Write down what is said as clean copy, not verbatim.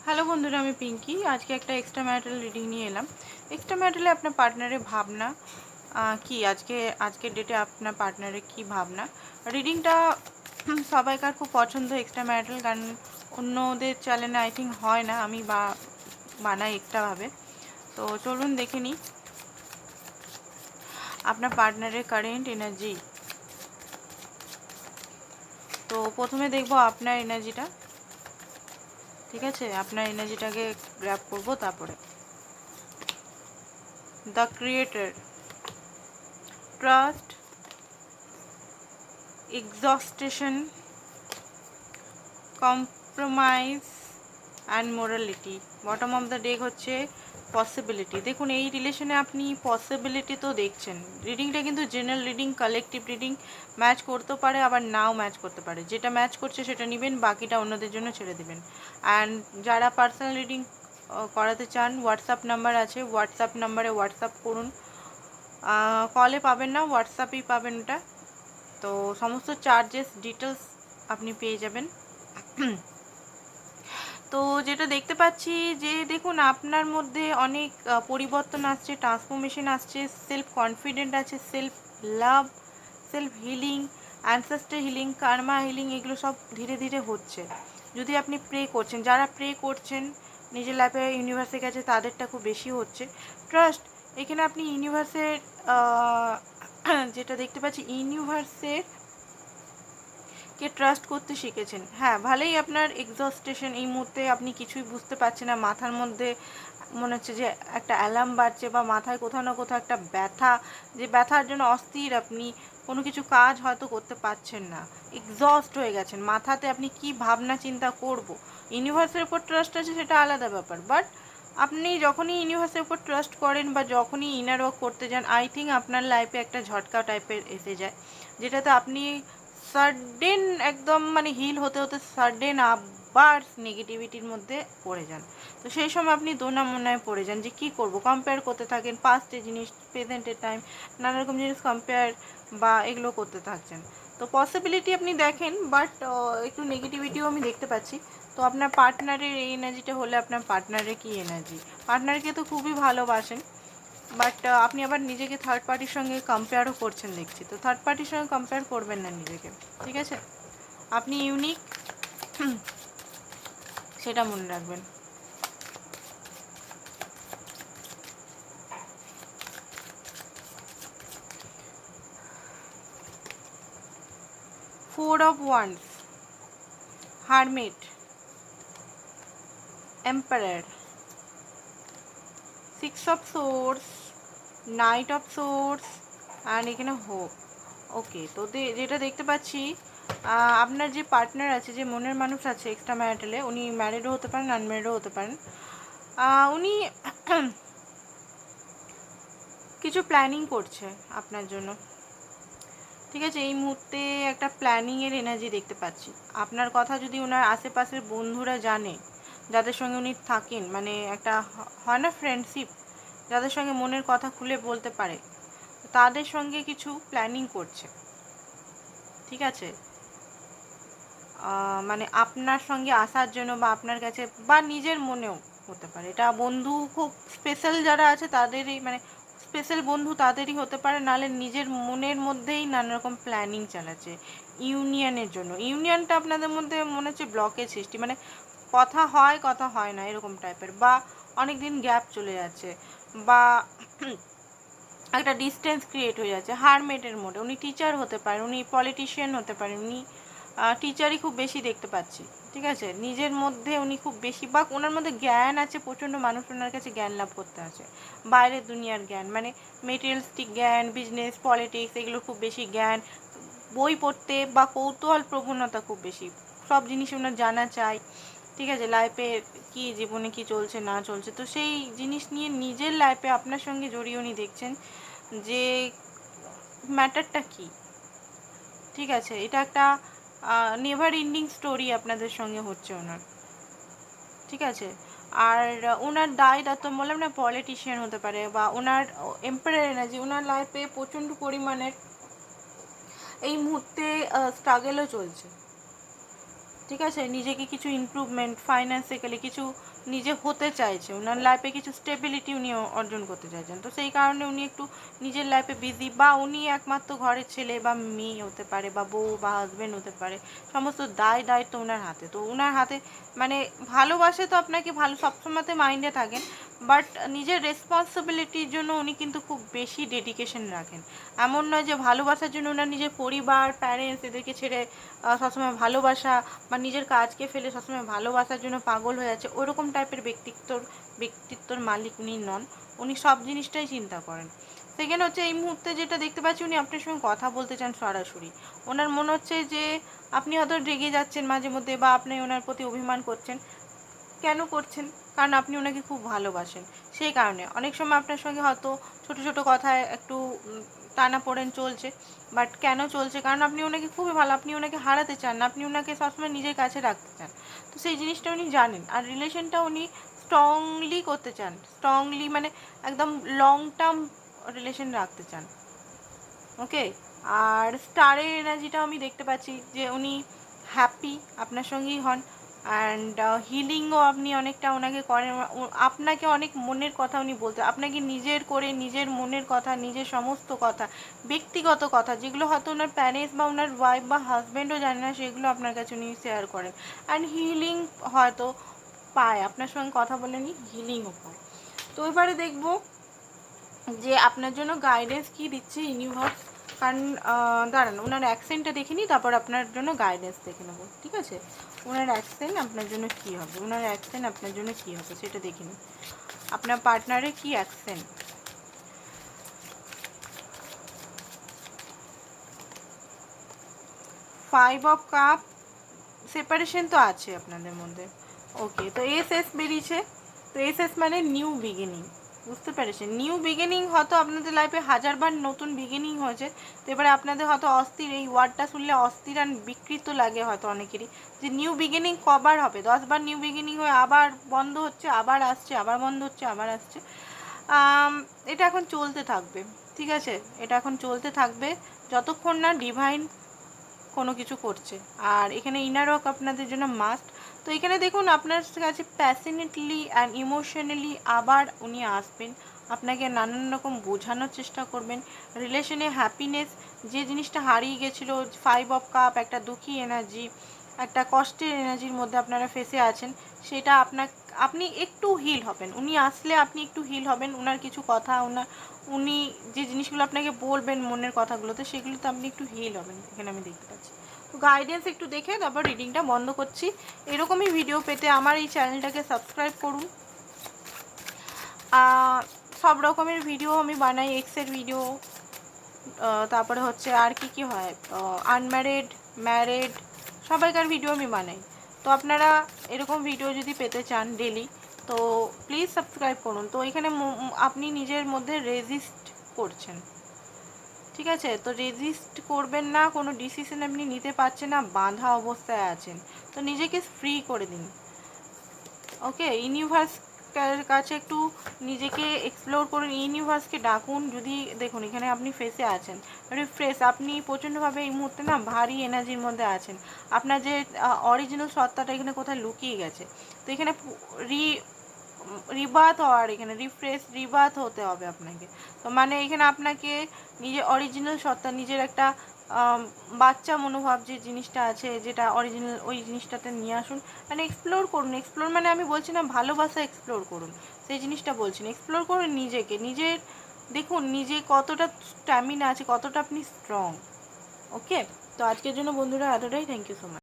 Hello বন্ধুরা, আমি পিঙ্কি। আজকে একটা এক্সট্রা ম্যারিটাল রিডিং নিয়ে এলাম। এক্সট্রা ম্যারিটালে আপনার পার্টনারের ভাবনা কি, আজকের ডেটে আপনার পার্টনারের কি ভাবনা। রিডিংটা সবাইকার খুব পছন্দ এক্সট্রা ম্যারিটাল, কারণ অন্যদের চ্যানেলে আই থিঙ্ক হয় না, আমি বানাই এক্সট্রাভাবে। তো চলুন দেখে নিই আপনার পার্টনারের কারেন্ট এনার্জি। তো প্রথমে দেখবো আপনার এনার্জিটা। ঠিক আছে, আপনার এনার্জিটাকে গ্র্যাব করবো। তারপরে the creator, trust, exhaustion, compromise and morality. Bottom of the deck হচ্ছে পসিবিলিটি। দেখুন, এই রিলেশনে আপনি পসিবিলিটি তো দেখছেন। রিডিংটা কিন্তু general reading, collective reading, match করতেও পারে আবার নাও ম্যাচ করতে পারে। যেটা ম্যাচ করছে সেটা নেবেন, বাকিটা অন্যদের জন্য ছেড়ে দেবেন। অ্যান্ড যারা পার্সোনাল রিডিং করাতে চান, হোয়াটসঅ্যাপ নাম্বার আছে, হোয়াটসঅ্যাপ নাম্বারে হোয়াটসঅ্যাপ করুন। কলে পাবেন না, হোয়াটসঅ্যাপেই পাবেন ওটা। তো সমস্ত চার্জেস ডিটেলস আপনি পেয়ে যাবেন। তো যেটা দেখতে পাচ্ছি যে দেখুন, আপনার মধ্যে অনেক পরিবর্তন আসছে, ট্রান্সফরমেশন আসছে, সেলফ কনফিডেন্ট আছে, self love, self healing, ancestor healing, কার্মা হিলিং, এগুলো সব ধীরে ধীরে হচ্ছে। যদি আপনি প্রে করছেন, যারা প্রে করছেন নিজের লাইফে ইউনিভার্সের কাছে, তাদেরটা খুব বেশি হচ্ছে। ট্রাস্ট, এখানে আপনি ইউনিভার্সের যেটা দেখতে পাচ্ছি, ইউনিভার্সের কে ট্রাস্ট করতে শিখেছেন। হ্যাঁ, ভালোই আপনার এক্সস্টেশন, এই মুহূর্তে আপনি কিছুই বুঝতে পারছেন না, মাথার মধ্যে মনে হচ্ছে যে একটা অ্যালার্ম বাজছে, বা মাথায় কোথাও না কোথাও একটা ব্যথা, যে ব্যথার জন্য অস্থির, আপনি কোনো কিছু কাজ হয়তো করতে পারছেন না, এক্সস্ট হয়ে গেছেন। মাথাতে আপনি কি ভাবনা চিন্তা করব। ইউনিভার্সের উপর ট্রাস্ট আছে, সেটা আলাদা ব্যাপার, বাট আপনি যখনই ইউনিভার্সের উপর ট্রাস্ট করেন বা যখনই ইনার ওয়ার্ক করতে যান, আই থিঙ্ক আপনার লাইফে একটা ঝটকা টাইপের এসে যায়, যেটাতে আপনি সাডেন একদম মানে হিল হতে হতে সাডেন আবার নেগেটিভিটির মধ্যে পড়ে যান। তো সেই সময় আপনি দোনামোনায় পড়ে যান যে কী করব, কম্পেয়ার করতে থাকেন পাস্টের জিনিস, প্রেজেন্টের টাইম, নানা রকম জিনিস কম্পেয়ার বা এগুলো করতে থাকছেন। তো পসিবিলিটি আপনি দেখেন, বাট একটু নেগেটিভিটিও আমি দেখতে পাচ্ছি। তো আপনার পার্টনারের এই এনার্জিটা হলে আপনার পার্টনারের কী এনার্জি, পার্টনারকে তো খুবই ভালোবাসেন, বাট আপনি আবার নিজেকে থার্ড পার্টির সঙ্গে কম্পেয়ারও করছেন দেখছি। তো থার্ড পার্টির সঙ্গে কম্পেয়ার করবেন না নিজেকে, ঠিক আছে? আপনি ইউনিক, সেটা মনে রাখবেন। Four of wands, hermit, emperor, six of swords, night of swords, and এখানে হোপ। ওকে, তো যেটা দেখতে পাচ্ছি, আপনার যে পার্টনার আছে, যে মনের মানুষ আছে এক্সট্রা ম্যারিটালে, উনি ম্যারিডও হতে পারেন, আনম্যারিডও হতে পারেন। উনি কিছু প্ল্যানিং করছে আপনার জন্য, ঠিক আছে? এই মুহূর্তে একটা প্ল্যানিংয়ের এনার্জি দেখতে পাচ্ছি। আপনার কথা যদি ওনার আশেপাশের বন্ধুরা জানে, যাদের সঙ্গে উনি থাকেন, মানে একটা হয় না ফ্রেন্ডশিপ, যাদের সঙ্গে মনের কথা খুলে বলতে পারে, তাদের সঙ্গে কিছু প্ল্যানিং করছে, ঠিক আছে? মানে আপনার সঙ্গে আসার জন্য, বা আপনার কাছে, বা নিজের মনেও হতে পারে। এটা বন্ধু খুব স্পেশাল যারা আছে তাদেরই, মানে স্পেশাল বন্ধু তাদেরই হতে পারে, নাহলে নিজের মনের মধ্যেই নানা রকম প্ল্যানিং চালাচ্ছে ইউনিয়নের জন্য। ইউনিয়নটা আপনাদের মধ্যে মনে হচ্ছে ব্লকের সৃষ্টি, মানে কথা হয় না এরকম টাইপের, বা অনেক দিন গ্যাপ চলে যাচ্ছে, বা একটা ডিস্টেন্স ক্রিয়েট হয়ে যাচ্ছে। হারমেটের মোডে উনি টিচার হতে পারেন, উনি পলিটিশিয়ান হতে পারেন, উনি টিচারই খুব বেশি দেখতে পাচ্ছি, ঠিক আছে? নিজের মধ্যে উনি খুব বেশি, বা ওনার মধ্যে জ্ঞান আছে প্রচণ্ড, মানুষ ওনার কাছে জ্ঞান লাভ করতে আছে, বাইরের দুনিয়ার জ্ঞান, মানে মেটেরিয়ালিস্টিক জ্ঞান, বিজনেস, পলিটিক্স, এগুলো খুব বেশি জ্ঞান, বই পড়তে বা কৌতূহল প্রবণতা খুব বেশি, সব জিনিস ওনার জানা চাই, ঠিক আছে? লাইফে কি, জীবনে কি চলছে না চলছে, তো সেই জিনিস নিয়ে নিজের লাইফে আপনার সঙ্গে জড়িয়ে উনি দেখছেন যে ম্যাটারটা কি, ঠিক আছে? এটা একটা নেভার এন্ডিং স্টোরি আপনাদের সঙ্গে হচ্ছে ওনার, ঠিক আছে? আর ওনার দায় দায়িত্ব বললাম না, পলিটিশিয়ান হতে পারে, বা ওনার এম্পায়ার এনার্জি, ওনার লাইফে প্রচণ্ড পরিমাণে এই মুহূর্তে স্ট্রাগেলও চলছে, ঠিক আছে, নিজেকে কিছু ইমপ্রুভমেন্ট ফাইন্যান্সিক্যালি কিছু নিজে হতে চাইছে, ওনার লাইফে কিছু স্টেবিলিটি উনি অর্জন করতে চাইছেন। তো সেই কারণে উনি একটু নিজের লাইফে বিজি, বা উনি একমাত্র ঘরের ছেলে বা মেয়ে হতে পারে, বা বউ বা হাজব্যান্ড হতে পারে, সমস্ত দায়িত্ব ওনার হাতে। তো ওনার হাতে মানে ভালোবাসে তো আপনাকে, ভালো সবসময়তে মাইন্ডে থাকেন, বাট নিজের রেসপন্সিবিলিটির জন্য উনি কিন্তু খুব বেশি ডেডিকেশন রাখেন। এমন নয় যে ভালোবাসার জন্য ওনার নিজের পরিবার প্যারেন্টস এদেরকে ছেড়ে সবসময় ভালোবাসা, বা নিজের কাজকে ফেলে সবসময় ভালোবাসার জন্য পাগল হয়ে যাচ্ছে, ওরকম টাইপের ব্যক্তিত্বর মালিক উনি নন। উনি সব জিনিসটাই চিন্তা করেন। সেকেন্ড হচ্ছে, এই মুহূর্তে যেটা দেখতে পাচ্ছি, উনি আপনার সঙ্গে কথা বলতে চান সরাসরি। ওনার মনে হচ্ছে যে আপনি হয়তো রেগে যাচ্ছেন মাঝে মধ্যে, বা আপনি ওনার প্রতি অভিমান করছেন। কেন করছেন? কারণ আপনি ওনাকে খুব ভালোবাসেন, সেই কারণে। অনেক সময় আপনার সঙ্গে হয়তো ছোটো ছোটো কথায় একটু টানাপোড়েন চলছে, বাট কেন চলছে? কারণ আপনি ওনাকে খুবই ভালো, আপনি ওনাকে হারাতে চান না, আপনি ওনাকে সবসময় নিজের কাছে রাখতে চান। তো সেই জিনিসটা উনি জানেন, আর রিলেশনটা উনি স্ট্রংলি করতে চান, স্ট্রংলি মানে একদম লং টার্ম রিলেশন রাখতে চান। ওকে, আর স্টারের এনার্জিটাও আমি দেখতে পাচ্ছি যে উনি হ্যাপি আপনার সঙ্গেই হন, অ্যান্ড হিলিংও আপনি অনেকটা ওনাকে করেন। আপনাকে অনেক মনের কথা উনি বলতে, আপনাকে নিজের করে নিজের মনের কথা, নিজের সমস্ত কথা, ব্যক্তিগত কথা, যেগুলো হয়তো ওনার প্যারেন্টস বা ওনার ওয়াইফ বা হাজব্যান্ডও জানে না, সেগুলো আপনার কাছে উনি শেয়ার করেন। অ্যান্ড হিলিং হয়তো পায়, আপনার সঙ্গে কথা বলে উনি হিলিংও পায়। তো এবারে দেখবো যে আপনার জন্য গাইডেন্স কি দিচ্ছে ইউনিভার্স। কারণ দাঁড়ান, ওনার অ্যাকসেন্টটা দেখে নিই, তারপর আপনার জন্য গাইডেন্স দেখে নেবো। ঠিক আছে, ওনার অ্যাকসেন্ট আপনার জন্য কী হবে, ওনার অ্যাকসেন্ট আপনার জন্য কী হবে সেটা দেখে নিই। আপনার পার্টনারের কী অ্যাকসেন্ট? 5 অফ কাপ, সেপারেশন তো আছে আপনাদের মধ্যে। ওকে, তো এস বেরিয়েছে। তো এস মানে নিউ বিগিনিং, বুঝতে পেরেছেন? নিউ বিগিনিং হয়তো আপনাদের লাইফে হাজারবার নতুন বিগিনিং হয়েছে। তো এবারে আপনাদের হয়তো অস্থির, এই ওয়ার্ডটা শুনলে অস্থির আর বিকৃত লাগে হয়তো অনেকেরই, যে নিউ বিগিনিং কবার হবে? 10বার নিউ বিগিনিং হয়ে আবার বন্ধ হচ্ছে, আবার আসছে, আবার বন্ধ হচ্ছে, আবার আসছে। এটা এখন চলতে থাকবে, ঠিক আছে? এটা এখন চলতে থাকবে যতক্ষণ না ডিভাইন কোনো কিছু করছে। আর এখানে ইনার ওয়ার্ক আপনাদের জন্য মাস্ট। তো এখানে দেখুন, আপনার কাছে প্যাশনেটলি অ্যান্ড ইমোশনালি আবার উনি আসবেন, আপনাকে নানান রকম বোঝানোর চেষ্টা করবেন। রিলেশনে হ্যাপিনেস, যে জিনিসটা হারিয়ে গেছিলো, 5 অফ কাপ, একটা দুঃখী এনার্জি, একটা কষ্টের এনার্জির মধ্যে আপনারা ফেসে আছেন, সেটা আপনি একটু হিল হবেন। উনি আসলে আপনি একটু হিল হবেন। ওনার কিছু কথা, উনি যে জিনিসগুলো আপনাকে বলবেন মনের কথাগুলোতে, সেগুলোতে আপনি একটু হিল হবেন, এখানে আমি দেখতে পাচ্ছি। তো গাইডেন্স একটু দেখে তারপর রিডিংটা বন্ধ করছি। এরকমই ভিডিও পেতে আমার এই চ্যানেলটাকে সাবস্ক্রাইব করুন। সব রকমের ভিডিও আমি বানাই, এক্সের ভিডিও, তারপরে হচ্ছে আর কি হয়, আনম্যারিড, ম্যারিড, সবাইকার ভিডিও আমি বানাই। তো আপনারা এরকম ভিডিও যদি পেতে চান ডেলি, তো প্লিজ সাবস্ক্রাইব করুন। তো এখানে আপনি নিজের মধ্যে রেজিস্ট করছেন, ঠিক আছে? তো রেজিস্ট করবেন না, কোনো ডিসিশন আপনি নিতে পারছেন না, বাঁধা অবস্থায় আছেন, তো নিজেকে ফ্রি করে দিন। ওকে, ইউনিভার্স কাছে একটু নিজেকে এক্সপ্লোর করুন, ইউনিভার্সকে ডাকুন। যদি দেখুন এখানে আপনি ফেসে আছেন, রিফ্রেশ, আপনি প্রচণ্ডভাবে এই মুহূর্তে না ভারী এনার্জির মধ্যে আছেন। আপনার যে অরিজিনাল সত্তাটা এখানে কোথায় লুকিয়ে গেছে। তো এখানে রিবার্থ হওয়ার, এখানে রিবার্থ হতে হবে আপনাকে। তো মানে এখানে আপনাকে নিজের অরিজিনাল সত্তা, নিজের একটা বাচ্চা মনোভাব যে জিনিসটা আছে, যেটা অরিজিনাল, ওই জিনিসটাতে নিয়ে আসুন। মানে এক্সপ্লোর করুন। এক্সপ্লোর মানে আমি বলছি না ভালোবাসা এক্সপ্লোর করুন, সেই জিনিসটা বলছি না। এক্সপ্লোর করুন নিজেকে, দেখুন নিজে কতটা স্ট্যামিনা আছে, কতটা আপনি স্ট্রং। ওকে, তো আজকের জন্য বন্ধুরা এতটাই। Thank you so much.